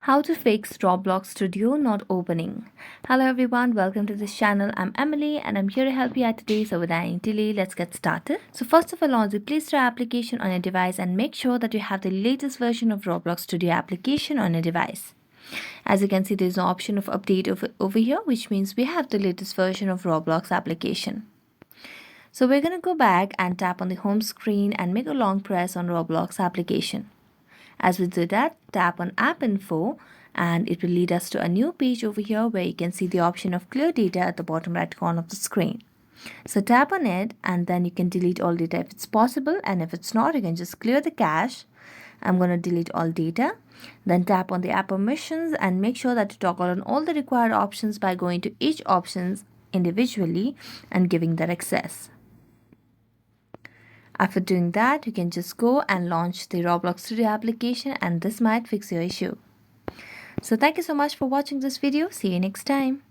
How to fix ROBLOX Studio not opening. Hello everyone, welcome to this channel. I'm Emily and I'm here to help you out today. So without any delay, let's get started. So first of all, launch the Play Store application on your device and make sure that you have the latest version of ROBLOX Studio application on your device. As you can see, there's no option of update over here, which means we have the latest version of ROBLOX application. So we're going to go back and tap on the home screen and make a long press on ROBLOX application. As we do that, tap on App Info and it will lead us to a new page over here where you can see the option of clear data at the bottom right corner of the screen. So tap on it and then you can delete all data if it's possible, and if it's not, you can just clear the cache. I'm going to delete all data. Then tap on the app permissions and make sure that you toggle on all the required options by going to each options individually and giving that access. After doing that, you can just go and launch the ROBLOX Studio application and this might fix your issue. So thank you so much for watching this video. See you next time.